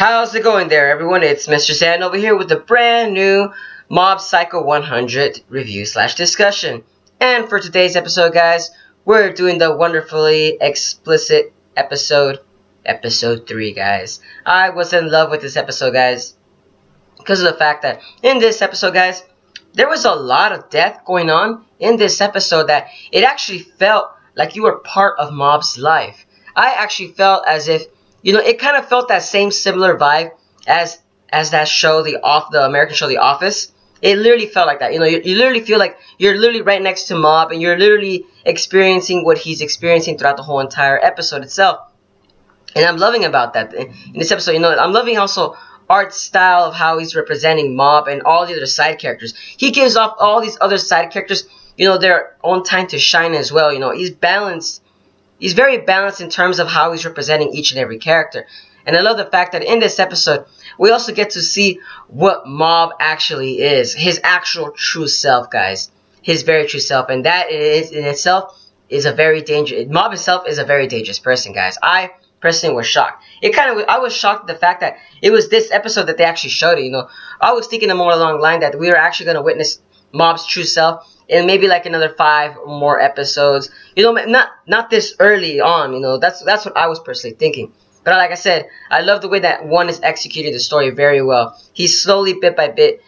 How's it going there, everyone? It's Mr. Sand over here with a brand new Mob Psycho 100 review/discussion. And for today's episode, guys, we're doing the wonderfully explicit episode 3, guys. I was in love with this episode, guys, because of the fact that in this episode, guys, there was a lot of death going on in this episode that it actually felt like you were part of Mob's life. I actually felt as if, it kind of felt that same similar vibe as that show, the American show, The Office. It literally felt like that. You literally feel like you're literally right next to Mob, and you're literally experiencing what he's experiencing throughout the whole entire episode itself. And I'm loving about that in this episode. I'm loving also art style of how he's representing Mob and all the other side characters. He gives off all these other side characters, their own time to shine as well. He's balanced. He's very balanced in terms of how he's representing each and every character. And I love the fact that in this episode, we also get to see what Mob actually is. His actual true self, guys. His very true self. And that in itself is a very dangerous... Mob himself is a very dangerous person, guys. I personally was shocked. I was shocked at the fact that it was this episode that they actually showed it, I was thinking more along the line that we were actually going to witness Mob's true self in maybe like another 5 or more episodes. Not this early on, that's what I was personally thinking. But like I said, I love the way that one is executing the story very well. He's slowly, bit by bit,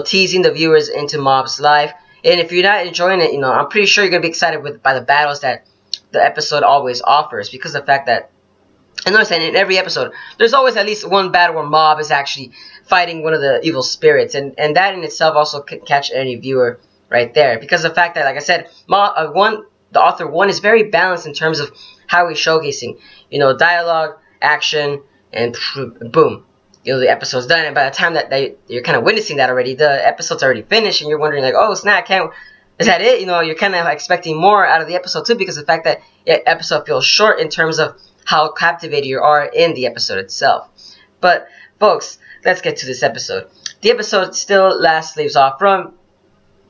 teasing the viewers into Mob's life. And if you're not enjoying it, I'm pretty sure you're going to be excited by the battles that the episode always offers. Because of the fact that, and notice that in every episode, there's always at least one battle where Mob is actually fighting one of the evil spirits. And that in itself also can catch any viewer right there. Because of the fact that, like I said, the author 1 is very balanced in terms of how he's showcasing, dialogue, action, and boom, the episode's done. And by the time that you're kind of witnessing that already, the episode's already finished, and you're wondering like, oh snap, is that it? You're kind of expecting more out of the episode too, because of the fact that the episode feels short in terms of how captivated you are in the episode itself. But folks, let's get to this episode. The episode still leaves off from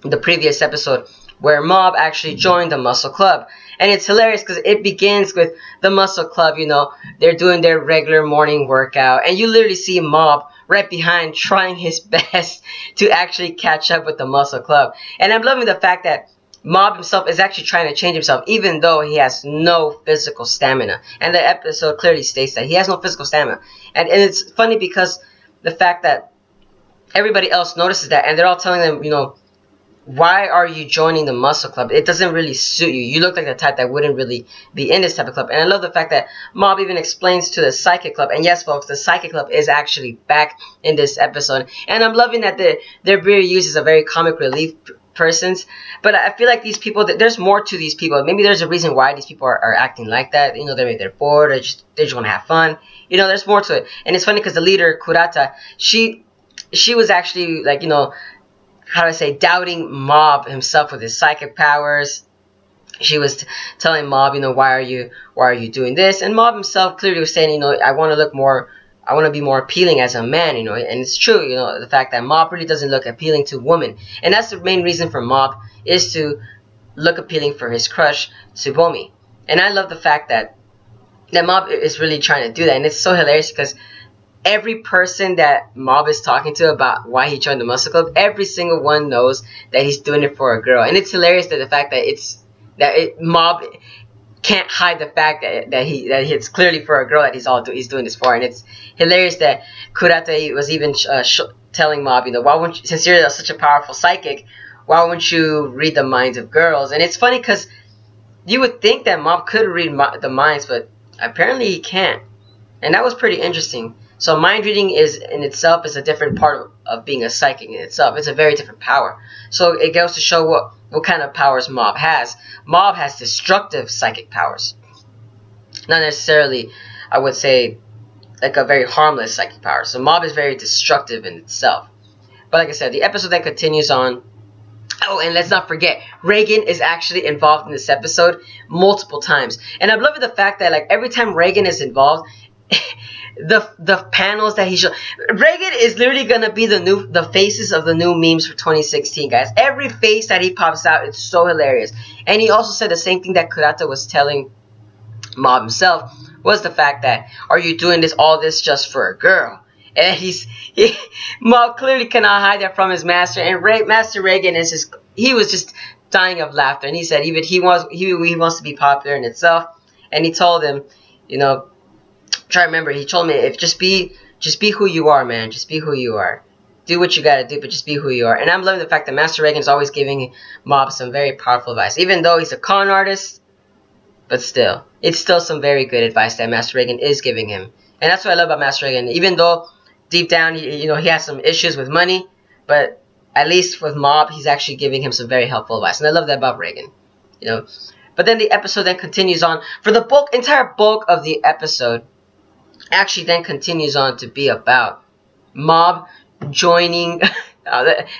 the previous episode where Mob actually joined the Muscle Club. And it's hilarious because it begins with the Muscle Club, they're doing their regular morning workout. And you literally see Mob right behind trying his best to actually catch up with the Muscle Club. And I'm loving the fact that Mob himself is actually trying to change himself even though he has no physical stamina. And the episode clearly states that he has no physical stamina. And it's funny because the fact that everybody else notices that and they're all telling them, why are you joining the Muscle Club? It doesn't really suit you. You look like the type that wouldn't really be in this type of club. And I love the fact that Mob even explains to the Psychic Club. And yes, folks, the Psychic Club is actually back in this episode. And I'm loving that they're being used as a very comic relief persons. But I feel like these people, there's more to these people. Maybe there's a reason why these people are acting like that. They're bored. They just want to have fun. There's more to it. And it's funny because the leader, Kurata, she was actually like, how do I say, doubting Mob himself with his psychic powers. She was telling Mob, why are you doing this? And Mob himself clearly was saying, I want to be more appealing as a man, and it's true, the fact that Mob really doesn't look appealing to women. And that's the main reason for Mob, is to look appealing for his crush, Tsubomi. And I love the fact that Mob is really trying to do that. And it's so hilarious because every person that Mob is talking to about why he joined the Muscle Club, every single one knows that he's doing it for a girl. And it's hilarious that the fact that Mob can't hide the fact that it's clearly for a girl that he's doing this for. And it's hilarious that Kurata was even telling Mob, why won't you, since you're such a powerful psychic, why won't you read the minds of girls? And it's funny because you would think that Mob could read the minds, but apparently he can't. And that was pretty interesting. So mind reading in itself is a different part of being a psychic in itself. It's a very different power. So it goes to show what kind of powers Mob has. Mob has destructive psychic powers. Not necessarily, I would say, like a very harmless psychic power. So Mob is very destructive in itself. But like I said, the episode then continues on. Oh, and let's not forget, Reagan is actually involved in this episode multiple times. And I'm loving the fact that like every time Reagan is involved, the panels that he showed, Reagan is literally gonna be the faces of the new memes for 2016, guys. Every face that he pops out, it's so hilarious. And he also said the same thing that Kurata was telling Mob himself was the fact that, are you doing all this just for a girl? And Mob clearly cannot hide that from his master. And Master Reagan he was just dying of laughter. And he said even he wants to be popular in itself. And he told him, you know, try to remember, he told me, if just be who you are, man. Just be who you are. Do what you gotta do, but just be who you are. And I'm loving the fact that Master Reagan is always giving Mob some very powerful advice. Even though he's a con artist, but still, it's still some very good advice that Master Reagan is giving him. And that's what I love about Master Reagan. Even though deep down, he has some issues with money, but at least with Mob, he's actually giving him some very helpful advice. And I love that about Reagan, you know. But then the episode then continues on. For the entire bulk of the episode, actually then continues on to be about Mob joining,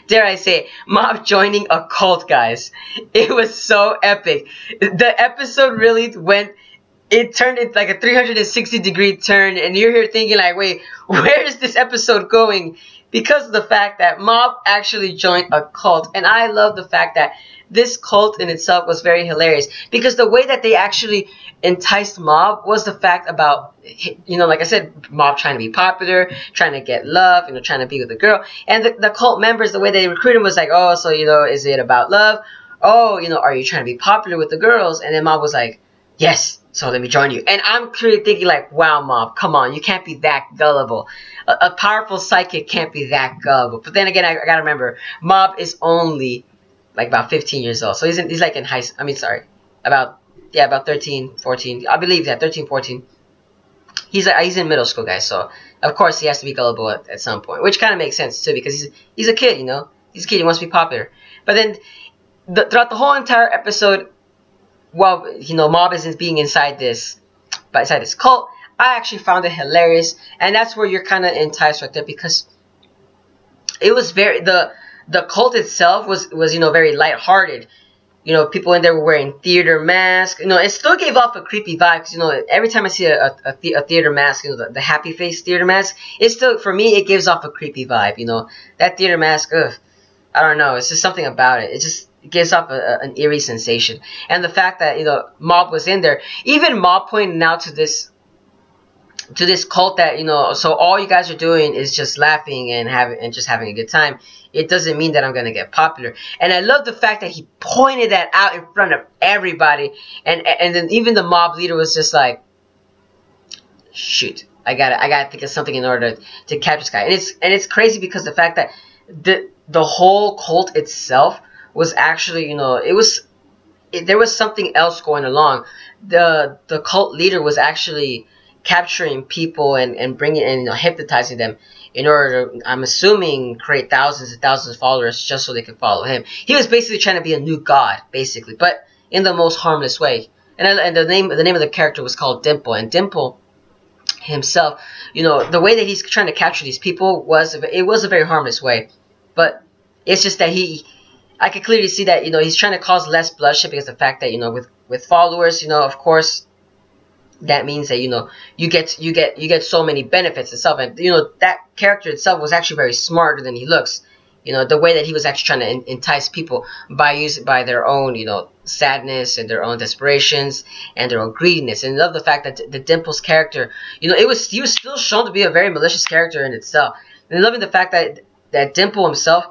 dare I say, Mob joining a cult, guys. It was so epic. The episode really it turned into like a 360-degree turn, and you're here thinking like, wait, where is this episode going? Because of the fact that Mob actually joined a cult. And I love the fact that this cult in itself was very hilarious, because the way that they actually enticed Mob was the fact about, like I said, Mob trying to be popular, trying to get love, trying to be with a girl. And the cult members, the way they recruited him was like, oh, so, is it about love? Oh, are you trying to be popular with the girls? And then Mob was like, yes, so let me join you. And I'm clearly thinking like, wow, Mob, come on, you can't be that gullible. A powerful psychic can't be that gullible. But then again, I gotta remember, Mob is only like about 15 years old. So he's like in about 13, 14. I believe that 13, 14. He's in middle school, guys. So of course he has to be gullible at some point, which kind of makes sense too, because he's a kid, He's a kid. He wants to be popular. But then throughout the whole entire episode, while Mob is being inside this cult, I actually found it hilarious, and that's where you're kind of enticed right there, because it was the cult itself was very lighthearted. People in there were wearing theater masks. It still gave off a creepy vibe, because every time I see a theater mask, the happy face theater mask, it still, for me, it gives off a creepy vibe. That theater mask, ugh, I don't know, it's just something about it. It just gives off an eerie sensation. And the fact that Mob was in there, even Mob pointed out to this cult that so all you guys are doing is just laughing and just having a good time. It doesn't mean that I'm gonna get popular. And I love the fact that he pointed that out in front of everybody, and then even the Mob leader was just like, shoot, I gotta think of something in order to catch this guy. And it's crazy, because the fact that the whole cult itself was actually, there was something else going along. The cult leader was actually capturing people and bringing and hypnotizing them in order to, I'm assuming, create thousands and thousands of followers just so they could follow him. He was basically trying to be a new god, basically, but in the most harmless way. And the name of the character was called Dimple. And Dimple himself, the way that he's trying to capture these people was a very harmless way, but it's just that I could clearly see that he's trying to cause less bloodshed, because the fact that with followers, of course, that means that you get so many benefits itself. And that character itself was actually very smarter than he looks. The way that he was actually trying to entice people by their own sadness and their own desperations and their own greediness. And I love the fact that the Dimple's character, he was still shown to be a very malicious character in itself. And loving the fact that Dimple himself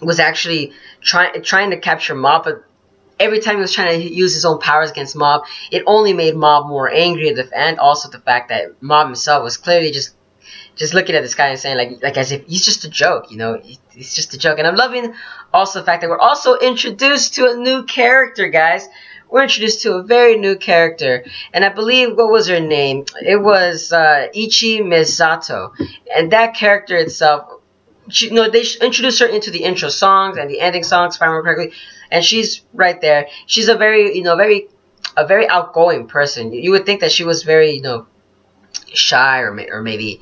was actually trying to capture Mob, but every time he was trying to use his own powers against Mob, it only made Mob more angry. And also the fact that Mob himself was clearly just looking at this guy and saying like as if he's just a joke, he's just a joke. And I'm loving also the fact that we're also introduced to a new character, guys. We're introduced to a very new character, and I believe, what was her name? It was Ichi Misato, and that character itself, they introduced her into the intro songs and the ending songs, if I remember correctly, and she's right there. She's a very, a very outgoing person. You would think that she was very, shy, or maybe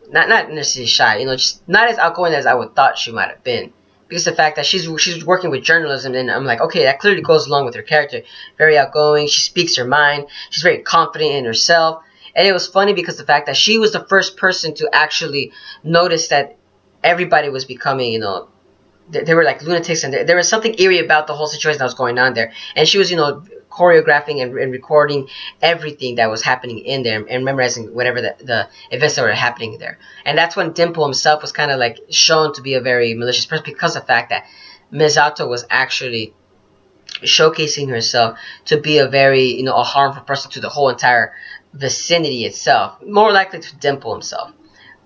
not necessarily shy, just not as outgoing as I would thought she might have been. Because the fact that she's working with journalism, and I'm like, okay, that clearly goes along with her character. Very outgoing, she speaks her mind, she's very confident in herself. And it was funny because the fact that she was the first person to actually notice that everybody was becoming, they were like lunatics, and there was something eerie about the whole situation that was going on there. And she was, choreographing and recording everything that was happening in there, and memorizing whatever the events that were happening there. And that's when Dimple himself was kind of like shown to be a very malicious person, because of the fact that Misato was actually showcasing herself to be a very, a harmful person to the whole entire vicinity itself, more likely to Dimple himself.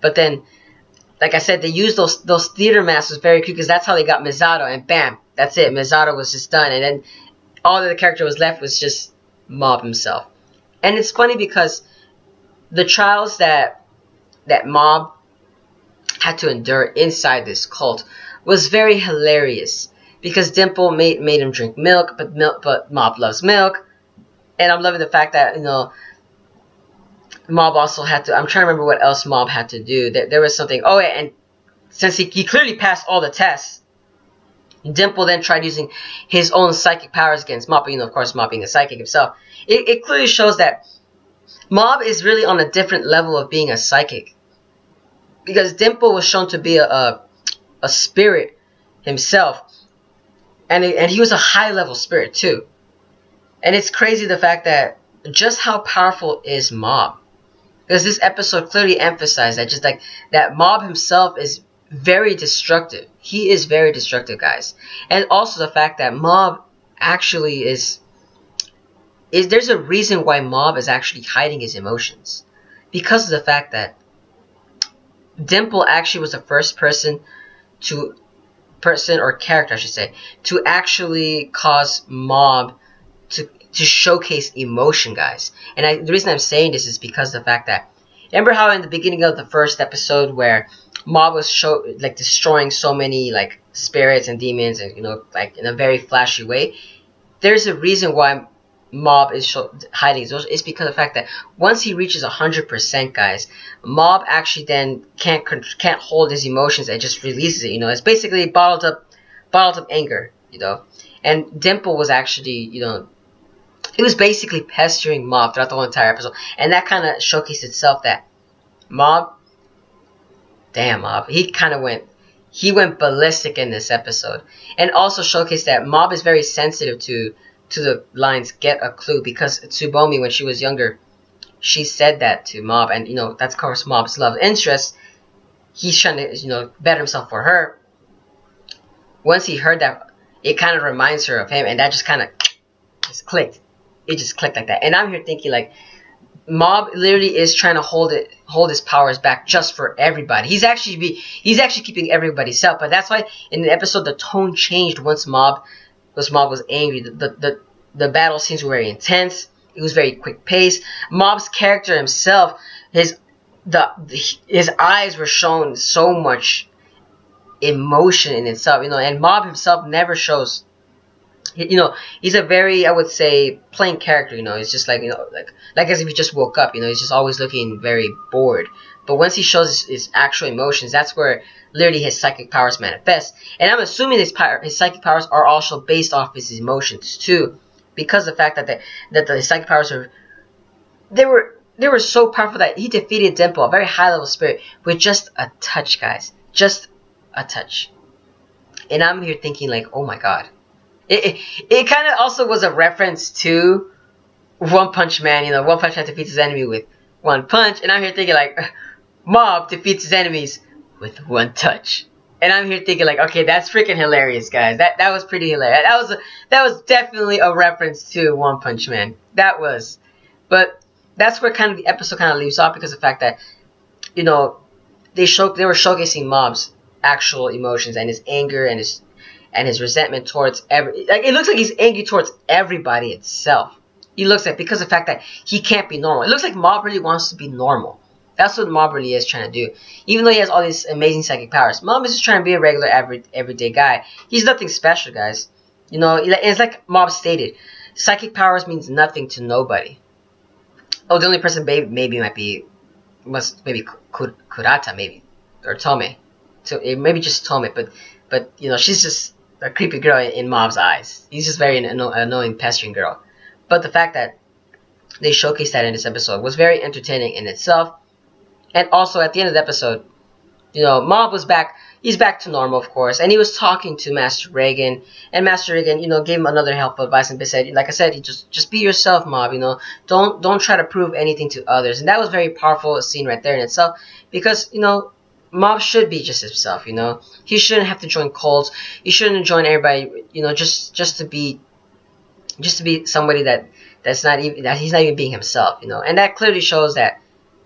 But then, like I said, they used those theater masters very quick, because that's how they got Misato, and bam, that's it. Misato was just done, and then all that the character was left was just Mob himself. And it's funny because the trials that Mob had to endure inside this cult was very hilarious, because Dimple made him drink milk, but Mob loves milk. And I'm loving the fact that, Mob also had to, I'm trying to remember what else Mob had to do. There was something, oh, and since he clearly passed all the tests, Dimple then tried using his own psychic powers against Mob, but, of course, Mob being a psychic himself. It clearly shows that Mob is really on a different level of being a psychic, because Dimple was shown to be a spirit himself, and he was a high-level spirit, too. And it's crazy the fact that just how powerful is Mob, because this episode clearly emphasized that, just like that Mob himself is very destructive. He is very destructive, guys. And also the fact that Mob actually is there's a reason why Mob is actually hiding his emotions, because of the fact that Dimple actually was the first person or character, I should say, to actually cause Mob to showcase emotion, guys. And the reason I'm saying this is because of the fact that, remember how in the beginning of the first episode where Mob was destroying so many spirits and demons, and in a very flashy way? There's a reason why Mob is hiding those. It's because of the fact that once he reaches 100%, guys, Mob actually then can't hold his emotions and just releases it. It's basically bottled up anger. And Dimple was actually, he was basically pestering Mob throughout the whole entire episode, and that kind of showcased itself that Mob. Damn, Mob. He went ballistic in this episode. And also showcased that Mob is very sensitive to the lines, get a clue, because Tsubomi, when she was younger, she said that to Mob, and, that's of course Mob's love interest. He's trying to, better himself for her. Once he heard that, it kind of reminds her of him, and that just kind of just clicked. It just clicked like that. And I'm here thinking, Mob literally is trying to hold his powers back just for everybody. He's actually keeping everybody safe. But that's why in the episode the tone changed once Mob was angry. The battle scenes were very intense. It was very quick paced. Mob's character himself, his eyes were showing so much emotion in itself. And Mob himself never shows. He's a very, I would say, plain character. It's just like as if he just woke up. He's just always looking very bored. But once he shows his actual emotions, that's where literally his psychic powers manifest. And I'm assuming his psychic powers are also based off his emotions too, because of the fact that the psychic powers they were so powerful that he defeated Dimple, a very high level spirit, with just a touch, guys, just a touch. And I'm here thinking oh my god. It kind of also was a reference to One Punch Man. One Punch Man defeats his enemy with one punch. And I'm here thinking Mob defeats his enemies with one touch. And I'm here thinking okay, that's freaking hilarious, guys. That was pretty hilarious. That was definitely a reference to One Punch Man. That was. But that's where kind of the episode kind of leaves off, because of the fact that, they were showcasing Mob's actual emotions and his anger and his resentment towards it looks like he's angry towards everybody itself. He looks like, because of the fact that he can't be normal. It looks like Mob really wants to be normal. That's what Mob really is trying to do. Even though he has all these amazing psychic powers, Mob is just trying to be a regular, everyday guy. He's nothing special, guys. It's like Mob stated, psychic powers means nothing to nobody. Oh, the only person maybe might be, Kurata, maybe, or Tome. So maybe just Tome, but she's just a creepy girl in Mob's eyes. He's just very annoying, pestering girl. But the fact that they showcased that in this episode was very entertaining in itself. And also at the end of the episode, Mob was back he's back to normal, of course, and he was talking to Master Reagan, and Master Reagan, gave him another helpful advice and said, like I said, just be yourself, Mob. Don't try to prove anything to others, and that was very powerful scene right there in itself, because Mob should be just himself. He shouldn't have to join cults. He shouldn't join everybody. Just to be somebody that's not even that he's not even being himself. And that clearly shows that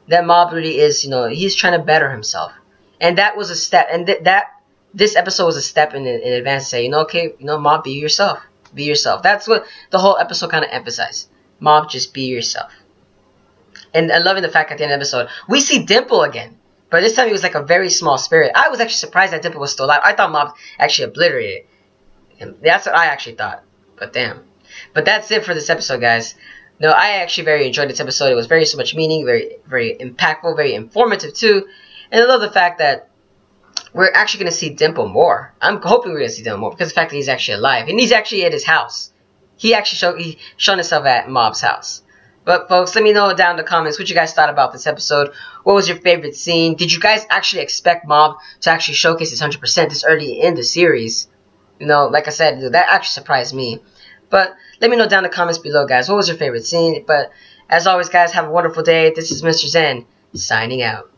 Mob really is. He's trying to better himself. And that was a step, and this episode was a step in advance to say, okay, Mob, be yourself. Be yourself. That's what the whole episode kind of emphasized. Mob, just be yourself. And I loving the fact at the end of the episode, we see Dimple again. But this time he was like a very small spirit. I was actually surprised that Dimple was still alive. I thought Mob actually obliterated him. That's what I actually thought. But damn. But that's it for this episode, guys. No, I actually very enjoyed this episode. It was very so much meaning, very, very impactful, very informative too. And I love the fact that we're actually going to see Dimple more. I'm hoping we're going to see Dimple more because of the fact that he's actually alive. And he's actually at his house. He actually shown himself at Mob's house. But folks, let me know down in the comments what you guys thought about this episode. What was your favorite scene? Did you guys actually expect Mob to actually showcase his 100% this early in the series? Like I said, that actually surprised me. But let me know down in the comments below, guys. What was your favorite scene? But as always, guys, have a wonderful day. This is Mr. Zen, signing out.